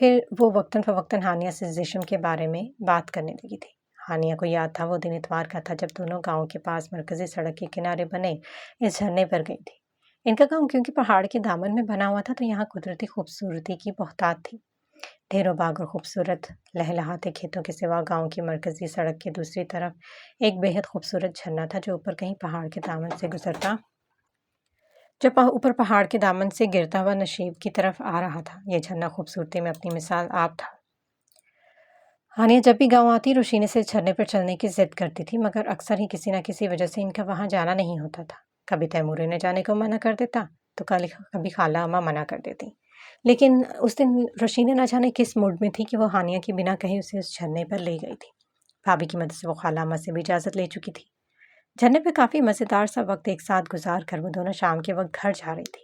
फिर वो वक्तन फ़वक्तन हानिया से जिस्म के बारे में बात करने लगी थी। हानिया को याद था वो दिन इतवार का था, जब दोनों गांव के पास मरकज़ी सड़क के किनारे बने इस झरने पर गई थी। इनका गांव क्योंकि पहाड़ के दामन में बना हुआ था, तो यहाँ कुदरती खूबसूरती की बहुतात थी। ढेरों बाग और खूबसूरत लहलहाते खेतों के सिवा गांव की मरकज़ी सड़क की दूसरी तरफ एक बेहद खूबसूरत झरना था, जो ऊपर कहीं पहाड़ के दामन से गुजरता ऊपर पहाड़ के दामन से गिरता हुआ नशीब की तरफ आ रहा था। यह झरना खूबसूरती में अपनी मिसाल आप था। हानिया जब भी गांव आती रोशीने से झरने पर चलने की जिद करती थी, मगर अक्सर ही किसी न किसी वजह से इनका वहां जाना नहीं होता था। कभी तैमूर ने जाने को मना कर देता, तो कभी खाला अम्मा मना कर देती। लेकिन उस दिन रोशीने न जाने किस मूड में थी कि वो हानिया की बिना कहे उसे उस झरने पर ले गई थी। भाभी की मदद से वो खाला अम्मा से भी इजाज़त ले चुकी थी। झरने पे काफ़ी मज़ेदार सा वक्त एक साथ गुजार कर वो दोनों शाम के वक्त घर जा रही थी।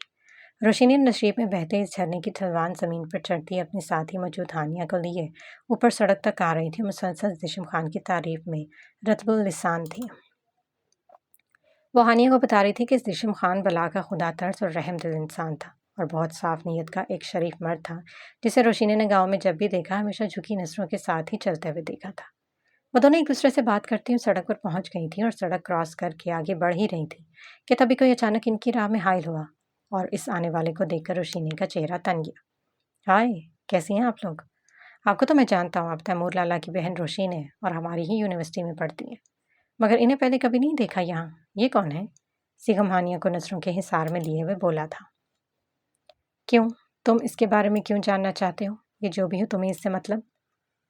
रोशिनी नशरीब में बहते इस झरने की ढलवान ज़मीन पर चढ़ती अपने साथ ही मौजूद हानिया को लिए ऊपर सड़क तक आ रही थी। मुसलसल जिस्म खान की तारीफ में रतबुल लिसान थी। वो हानिया को बता रही थी कि जिस्म खान बला का खुदा तर्स और रहम दिल इंसान था और बहुत साफ नीयत का एक शरीफ मर्द था, जिसे रोशिनी ने गाँव में जब भी देखा हमेशा झुकी नज़रों के साथ ही चलते हुए देखा था। वो दोनों एक दूसरे से बात करती हुई सड़क पर पहुंच गई थी और सड़क क्रॉस करके आगे बढ़ ही रही थी कि तभी कोई अचानक इनकी राह में हाइल हुआ और इस आने वाले को देखकर रोशिनी का चेहरा तन गया। हाय, कैसी हैं आप लोग? आपको तो मैं जानता हूँ, आप तैमूर लाला की बहन रोशीन है और हमारी ही यूनिवर्सिटी में पढ़ती हैं। मगर इन्हें पहले कभी नहीं देखा यहाँ। ये कौन है? सीगम हानिया को नजरों के हिसार में लिए हुए बोला था। क्यों? तुम इसके बारे में क्यों जानना चाहते हो? ये जो भी हो तुम्हें इससे मतलब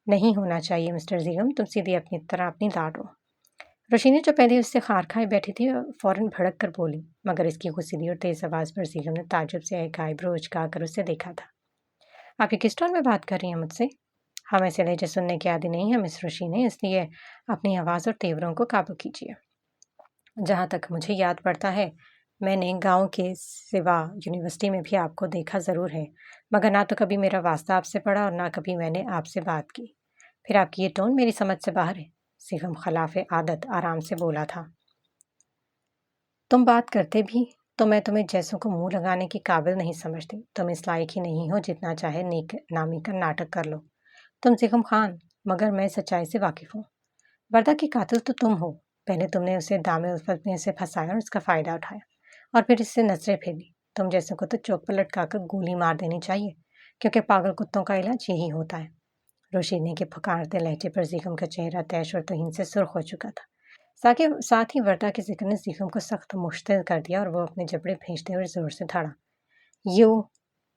नहीं होना चाहिए मिस्टर सीगम। तुम सीधी अपनी तरह अपनी दाटो। रोशिनी जो पहले उससे खार खाए बैठी थी फौरन भड़क कर बोली, मगर इसकी गुस्सीली और तेज आवाज पर सीगम ने ताज्जुब से एक आईब्रो उचका कर उसे देखा था। आप ये किस टोन में बात कर रही हैं मुझसे? हम ऐसे लहजे सुनने के आदी नहीं हैं मिस रोशिनी, इसलिए अपनी आवाज़ और तेवरों को काबू कीजिए। जहाँ तक मुझे याद पड़ता है, मैंने गांव के सिवा यूनिवर्सिटी में भी आपको देखा ज़रूर है, मगर ना तो कभी मेरा वास्ता आपसे पड़ा और ना कभी मैंने आपसे बात की। फिर आपकी ये टोन मेरी समझ से बाहर है। सीगम खिलाफ आदत आराम से बोला था। तुम बात करते भी तो मैं तुम्हें जैसों को मुंह लगाने के काबिल नहीं समझती। तुम इस लायक ही नहीं हो जितना चाहे नेक नामी का नाटक कर लो। तुम सीगम खान, मगर मैं सच्चाई से वाकिफ हूँ। वर्दा की कातिल तो तुम हो। पहले तुमने उसे दामे उल्फत में से फंसाया और उसका फायदा उठाया, और फिर इससे नजरें फेरी। तुम जैसों को तो चौक पर लटकाकर गोली मार देनी चाहिए, क्योंकि पागल कुत्तों का इलाज यही होता है। रोशिनी के फुकारते लहजे पर सीगम का चेहरा तैश और तुहिन से सुर्ख हो चुका था। साथ ही वर्दा के जिक्र ने सीगम को सख्त मुश्तिल कर दिया और वो अपने जबड़े भेजते हुए जोर से धड़ा। यू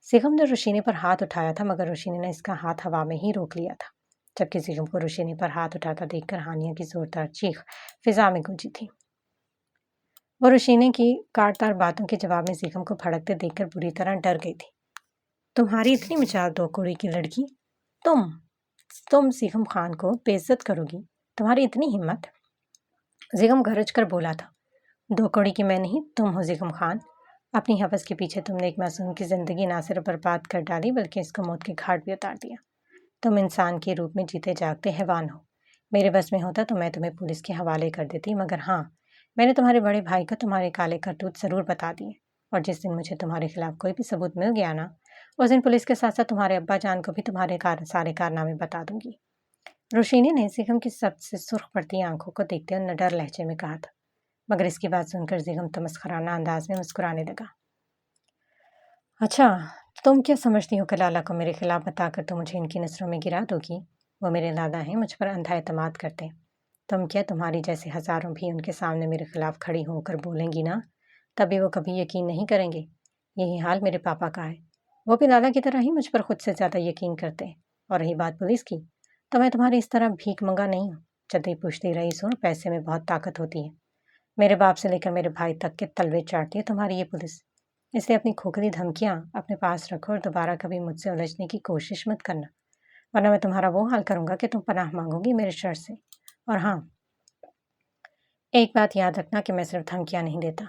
सीगम ने रोशिनी पर हाथ उठाया था, मगर रोशिनी ने इसका हाथ हवा में ही रोक लिया था, जबकि सीगम को रोशिनी पर हाथ उठाता देखकर हानिया की जोरदार चीख फिजा में गूंजी थी। वो रोशिनी की काटदार बातों के जवाब में सीगम को भड़कते देखकर बुरी तरह डर गई थी। तुम्हारी इतनी मजाल दो कुड़ी की लड़की, तुम सीगम खान को बेइज्जत करोगी? तुम्हारी इतनी हिम्मत? जीगम गरज कर बोला था। दो कौड़ी की मैं नहीं, तुम हो जीगम खान। अपनी हवस के पीछे तुमने एक मासूम की जिंदगी ना सिर्फ बर्बाद कर डाली, बल्कि इसको मौत के घाट भी उतार दिया। तुम इंसान के रूप में जीते जागते हैवान हो। मेरे बस में होता तो मैं तुम्हें पुलिस के हवाले कर देती, मगर हाँ, मैंने तुम्हारे बड़े भाई को तुम्हारे काले करतूत जरूर बता दिए, और जिस दिन मुझे तुम्हारे खिलाफ कोई भी सबूत मिल गया ना, उस दिन पुलिस के साथ साथ तुम्हारे अब्बा जान को भी तुम्हारे सारे कारनामे बता दूंगी। रोशिनी ने जीगम की सबसे सुर्ख पड़ती आंखों को देखते हुए निडर लहजे में कहा था, मगर इसकी बात सुनकर जीगम तमस्खराना अंदाज में मुस्कुराने लगा। अच्छा, तुम क्या समझती हो कि लाला को मेरे खिलाफ बताकर तुम मुझे इनकी नजरों में गिरा दोगी? वो मेरे लाला हैं, मुझ पर अंधा एतमाद करते हैं। तुम क्या, तुम्हारी जैसे हजारों भी उनके सामने मेरे खिलाफ खड़ी होकर बोलेंगी ना, तभी वो कभी यकीन नहीं करेंगे। यही हाल मेरे पापा का है। वो भी लाला की तरह ही मुझ पर खुद से ज़्यादा यकीन करते हैं। और रही बात पुलिस की, तो मैं तुम्हारी इस तरह भीख मंगा नहीं हूँ। जल्दी पूछती रही सुन, पैसे में बहुत ताकत होती है। मेरे बाप से लेकर मेरे भाई तक के तलवे चाटती है तुम्हारी ये पुलिस। इसलिए अपनी खोखली धमकियां अपने पास रखो और दोबारा कभी मुझसे उलझने की कोशिश मत करना, वरना मैं तुम्हारा वो हाल करूंगा कि तुम पनाह मांगोगी मेरे शर से। और हाँ, एक बात याद रखना कि मैं सिर्फ धमकियां नहीं देता।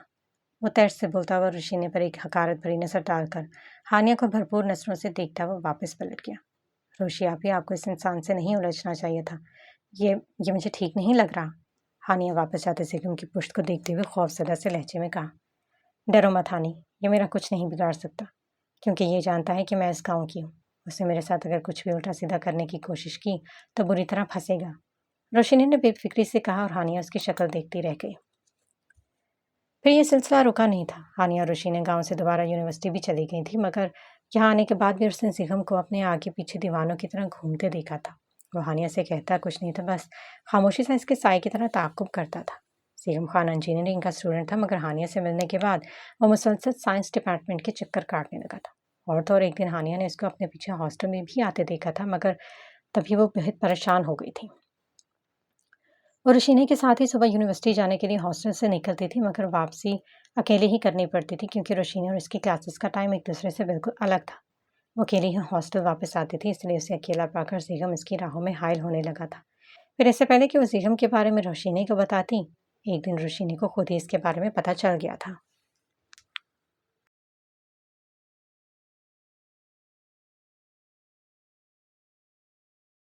वो तर्ज से बोलता हुआ ऋषिने पर एक हकारत भरी नजर डालकर हानिया को भरपूर नजरों से देखता हुआ वापस पलट गया। रोशी, आप ही, आपको इस इंसान से नहीं उलझना चाहिए था। ये मुझे ठीक नहीं लग रहा। हानिया वापस जाते सिगम की पुश्त को देखते हुए खौफजदा से लहजे में कहा, डरो मत हानि, ये मेरा कुछ नहीं बिगाड़ सकता, क्योंकि ये जानता है कि मैं इस गांव की हूँ। उसने मेरे साथ अगर कुछ भी उल्टा सीधा करने की कोशिश की तो बुरी तरह फंसेगा। रोशिनी ने बेफिक्री से कहा और हानिया उसकी शक्ल देखती रह गई। फिर ये सिलसिला रुका नहीं था। हानिया और रोशिनी गांव से दोबारा यूनिवर्सिटी भी चली गई थी, मगर यहाँ आने के बाद भी उसने सिगम को अपने आगे पीछे दीवानों की तरह घूमते देखा था। वो हानिया से कहता कुछ नहीं था, बस खामोशी से इसके साए की तरह ताक़ुब करता था। सीगम खान इंजीनियरिंग का स्टूडेंट था, मगर हानिया से मिलने के बाद वो मुसलसल साइंस डिपार्टमेंट के चक्कर काटने लगा था। और तो और एक दिन हानिया ने उसको अपने पीछे हॉस्टल में भी आते देखा था, मगर तभी वो बेहद परेशान हो गई थी। वो रोशिनी के साथ ही सुबह यूनिवर्सिटी जाने के लिए हॉस्टल से निकलती थी, मगर वापसी अकेले ही करनी पड़ती थी, क्योंकि रोशिनी और उसकी क्लासेस का टाइम एक दूसरे से बिल्कुल अलग था। वो अकेली ही हॉस्टल वापस आती थी, इसलिए उसे अकेला पाकर सीगम इसकी राहों में हायल होने लगा था। फिर इससे पहले कि वो सीगम के बारे में रोशिनी को बताती, एक दिन रोशिनी को खुद ही इसके बारे में पता चल गया था।